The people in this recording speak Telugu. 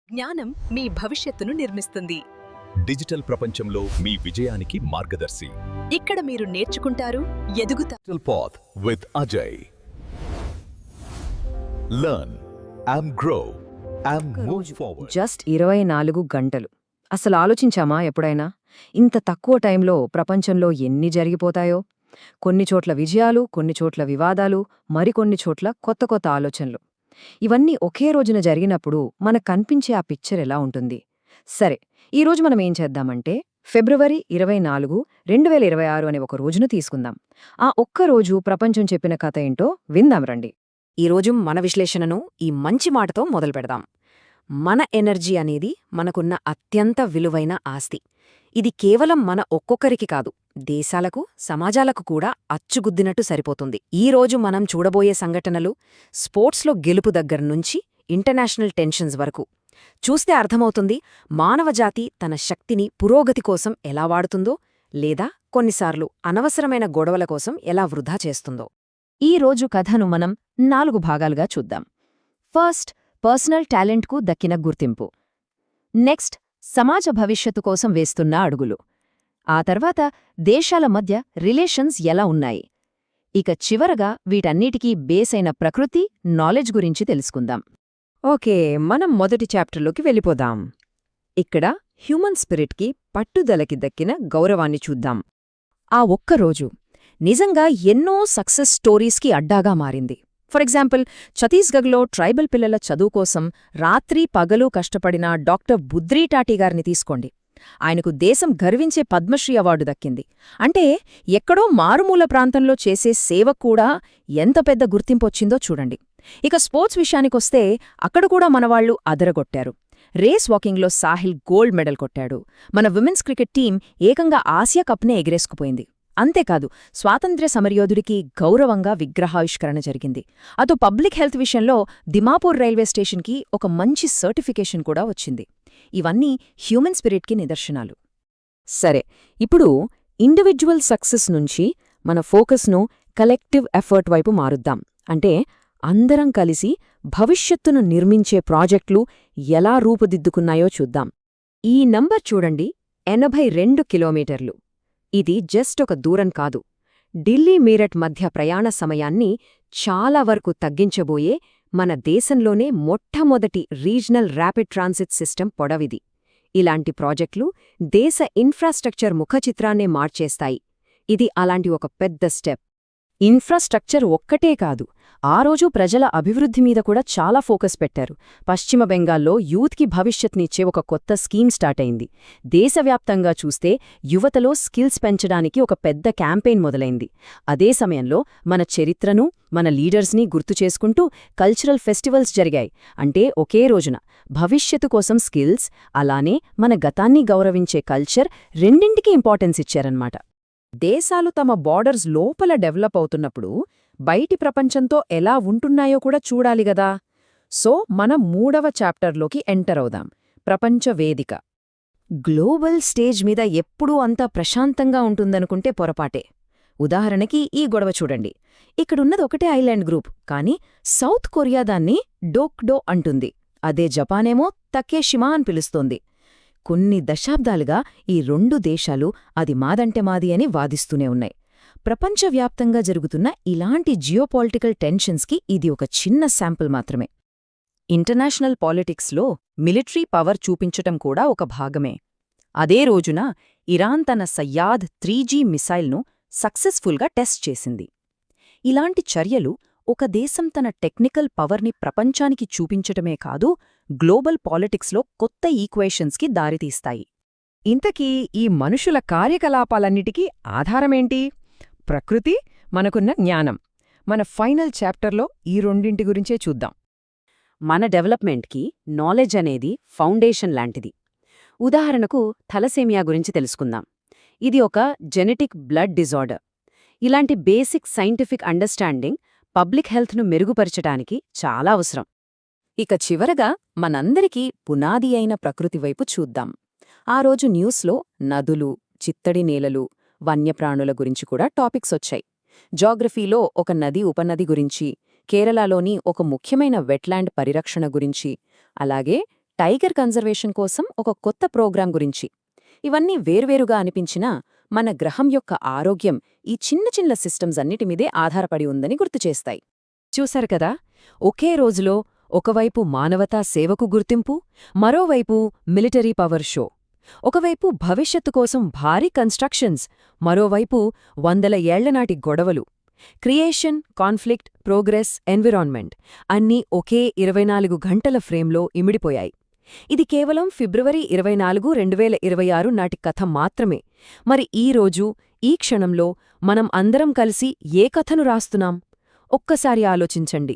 జ్ఞానం మీ భవిష్యత్తును నిర్మిస్తుంది. డిజిటల్ ప్రపంచంలో మీ విజయానికి మార్గదర్శి. ఇక్కడ మీరు నేర్చుకుంటారు, ఎదుగుతారు. Digital path with Ajay. Learn and grow and move forward. Just 24 గంటలు. అసలు ఆలోచించామా ఎప్పుడైనా? ఇంత తక్కువ టైంలో ప్రపంచంలో ఎన్ని జరిగిపోతాయో? కొన్ని చోట్ల విజయాలు, కొన్ని చోట్ల వివాదాలు, మరికొన్ని చోట్ల కొత్త కొత్త ఆలోచనలు. ఇవన్నీ ఒకే రోజున జరిగినప్పుడు మనకు కనిపించే ఆ పిక్చర్ ఎలా ఉంటుంది? సరే, ఈరోజు మనం ఏం చేద్దామంటే ఫిబ్రవరి 24, 2026 అనే ఒక రోజును తీసుకుందాం. ఆ ఒక్కరోజు ప్రపంచం చెప్పిన కథ ఏంటో విందాం రండి. ఈరోజు మన విశ్లేషణను ఈ మంచి మాటతో మొదలుపెడదాం. మన ఎనర్జీ అనేది మనకున్న అత్యంత విలువైన ఆస్తి. ఇది కేవలం మన ఒక్కొక్కరికి కాదు, దేశాలకు, సమాజాలకు కూడా అచ్చుగుద్దినట్టు సరిపోతుంది. ఈరోజు మనం చూడబోయే సంఘటనలు స్పోర్ట్స్లో గెలుపు దగ్గర్నుంచి ఇంటర్నేషనల్ టెన్షన్స్ వరకు చూస్తే అర్థమవుతుంది మానవజాతి తన శక్తిని పురోగతి కోసం ఎలా వాడుతుందో, లేదా కొన్నిసార్లు అనవసరమైన గొడవల కోసం ఎలా వృధా చేస్తుందో. ఈ రోజు కథను మనం 4 భాగాలుగా చూద్దాం. ఫస్ట్, పర్సనల్ టాలెంట్కు దక్కిన గుర్తింపు. నెక్స్ట్, సమాజ భవిష్యత్తు కోసం వేస్తున్న అడుగులు. ఆ తర్వాత దేశాల మధ్య రిలేషన్స్ ఎలా ఉన్నాయి. ఇక చివరగా వీటన్నిటికీ బేసైన ప్రకృతి, నాలెడ్జ్ గురించి తెలుసుకుందాం. ఓకే, మనం మొదటి చాప్టర్లోకి వెళ్ళిపోదాం. ఇక్కడ హ్యూమన్ స్పిరిట్కి, పట్టుదలకి దక్కిన గౌరవాన్ని చూద్దాం. ఆ ఒక్కరోజు నిజంగా ఎన్నో సక్సెస్ స్టోరీస్కి అడ్డాగా మారింది. ఫర్ ఎగ్జాంపుల్, ఛత్తీస్గఢ్లో ట్రైబల్ పిల్లల చదువు కోసం రాత్రి పగలు కష్టపడిన డాక్టర్ బుద్రీటాటి గారిని తీసుకోండి. ఆయనకు దేశం గర్వించే పద్మశ్రీ అవార్డు దక్కింది. అంటే ఎక్కడో మారుమూల ప్రాంతంలో చేసే సేవ కూడా ఎంత పెద్ద గుర్తింపొచ్చిందో చూడండి. ఇక స్పోర్ట్స్ విషయానికొస్తే అక్కడ కూడా మనవాళ్లు అదరగొట్టారు. రేస్ వాకింగ్లో సాహిల్ గోల్డ్ మెడల్ కొట్టాడు. మన విమెన్స్ క్రికెట్ టీం ఏకంగా ఆసియా కప్నే ఎగిరేసుకుపోయింది. అంతేకాదు, స్వాతంత్ర్య సమరయోధుడికి గౌరవంగా విగ్రహావిష్కరణ జరిగింది. అటు పబ్లిక్ హెల్త్ విషయంలో దిమాపూర్ రైల్వే స్టేషన్కి ఒక మంచి సర్టిఫికేషన్ కూడా వచ్చింది. ఇవన్నీ హ్యూమన్ స్పిరిట్కి నిదర్శనాలు. సరే, ఇప్పుడు ఇండివిడ్యువల్ సక్సెస్ నుంచి మన ఫోకస్ను కలెక్టివ్ ఎఫర్ట్ వైపు మారుద్దాం. అంటే అందరం కలిసి భవిష్యత్తును నిర్మించే ప్రాజెక్టులు ఎలా రూపుదిద్దుకున్నాయో చూద్దాం. ఈ నంబర్ చూడండి, 82 కిలోమీటర్లు. ఇది జస్ట్ ఒక దూరం కాదు. ఢిల్లీ మీరట్ మధ్య ప్రయాణ సమయాన్ని చాలా వరకు తగ్గించబోయే మన దేశంలోనే మొట్టమొదటి రీజనల్ ర్యాపిడ్ ట్రాన్సిట్ సిస్టమ్ పొడవిది. ఇలాంటి ప్రాజెక్టులు దేశ ఇన్ఫ్రాస్ట్రక్చర్ ముఖచిత్రాన్నే మార్చేస్తాయి. ఇది అలాంటి ఒక పెద్ద స్టెప్. ఇన్ఫ్రాస్ట్రక్చర్ ఒక్కటే కాదు, ఆ రోజు ప్రజల అభివృద్ధి మీద కూడా చాలా ఫోకస్ పెట్టారు. పశ్చిమ బెంగాల్లో యూత్కి భవిష్యత్నిచ్చే ఒక కొత్త స్కీమ్ స్టార్ట్ అయింది. దేశవ్యాప్తంగా చూస్తే యువతలో స్కిల్స్ పెంచడానికి ఒక పెద్ద క్యాంపెయిన్ మొదలైంది. అదే సమయంలో మన చరిత్రను, మన లీడర్స్ని గుర్తు చేసుకుంటూ కల్చరల్ ఫెస్టివల్స్ జరిగాయి. అంటే ఒకే రోజున భవిష్యత్తు కోసం స్కిల్స్, అలానే మన గతాన్ని గౌరవించే కల్చర్ రెండింటికీ ఇంపార్టెన్స్ ఇచ్చారన్నమాట. దేశాలు తమ బార్డర్స్ లోపల డెవలప్ అవుతున్నప్పుడు బయటి ప్రపంచంతో ఎలా ఉంటున్నాయో కూడా చూడాలిగదా. సో మనం 3వ చాప్టర్లోకి ఎంటర్ అవుదాం. ప్రపంచ వేదిక. గ్లోబల్ స్టేజ్ మీద ఎప్పుడూ అంతా ప్రశాంతంగా ఉంటుందనుకుంటే పొరపాటే. ఉదాహరణకి ఈ గొడవ చూడండి. ఇక్కడున్నది ఒకటే ఐలాండ్ గ్రూప్, కానీ సౌత్ కొరియా దాన్ని డోక్డో అంటుంది. అదే జపానేమో తకేషిమా అని పిలుస్తోంది. కొన్ని దశాబ్దాలుగా ఈ 2 దేశాలు అది మాదంటే మాది అని వాదిస్తూనే ఉన్నాయి. ప్రపంచవ్యాప్తంగా జరుగుతున్న ఇలాంటి జియోపాలిటికల్ టెన్షన్స్కి ఇది ఒక చిన్న శాంపుల్ మాత్రమే. ఇంటర్నేషనల్ పాలిటిక్స్లో మిలిటరీ పవర్ చూపించటం కూడా ఒక భాగమే. అదే రోజున ఇరాన్ తన సయ్యాద్ 3G మిసైల్ను సక్సెస్ఫుల్గా టెస్ట్ చేసింది. ఇలాంటి చర్యలు ఒక దేశం తన టెక్నికల్ పవర్ని ప్రపంచానికి చూపించటమే కాదు, గ్లోబల్ పాలిటిక్స్లో కొత్త ఈక్వేషన్స్కి దారితీస్తాయి. ఇంతకీ ఈ మనుషుల కార్యకలాపాలన్నిటికీ ఆధారమేంటి? ప్రకృతి, మనకున్న జ్ఞానం. మన ఫైనల్ చాప్టర్లో ఈ రెండింటి గురించే చూద్దాం. మన డెవలప్మెంట్కి నాలెడ్జ్ అనేది ఫౌండేషన్ లాంటిది. ఉదాహరణకు థలసేమియా గురించి తెలుసుకుందాం. ఇది ఒక జెనెటిక్ బ్లడ్ డిజార్డర్. ఇలాంటి బేసిక్ సైంటిఫిక్ అండర్స్టాండింగ్ పబ్లిక్ హెల్త్ను మెరుగుపరచటానికి చాలా అవసరం. ఇక చివరగా మనందరికీ పునాది అయిన ప్రకృతి వైపు చూద్దాం. ఆ రోజు న్యూస్లో నదులు, చిత్తడి నేలలు, వన్యప్రాణుల గురించి కూడా టాపిక్స్ వచ్చాయి. జాగ్రఫీలో ఒక నది ఉపనది గురించి, కేరళలోని ఒక ముఖ్యమైన వెట్లాండ్ పరిరక్షణ గురించి, అలాగే టైగర్ కన్జర్వేషన్ కోసం ఒక కొత్త ప్రోగ్రాం గురించి. ఇవన్నీ వేర్వేరుగా అనిపించినా మన గ్రహం యొక్క ఆరోగ్యం ఈ చిన్న చిన్న సిస్టమ్స్ అన్నిటిమీదే ఆధారపడి ఉందని గుర్తుచేస్తాయి. చూశారు కదా, ఒకే రోజులో ఒకవైపు మానవతా సేవకు గుర్తింపు, మరోవైపు మిలిటరీ పవర్ షో. ఒకవైపు భవిష్యత్తు కోసం భారీ కన్స్ట్రక్షన్స్, మరోవైపు వందల ఏళ్లనాటి గొడవలు. క్రియేషన్, కాన్ఫ్లిక్ట్, ప్రోగ్రెస్, ఎన్విరాన్మెంట్ అన్నీ ఒకే 24 గంటల ఫ్రేమ్లో ఇమిడిపోయాయి. ఇది కేవలం ఫిబ్రవరి 24, 2026 నాటి కథ మాత్రమే. మరి ఈ రోజు, ఈ క్షణంలో మనం అందరం కలిసి ఏ కథను రాస్తున్నాం? ఒక్కసారి ఆలోచించండి.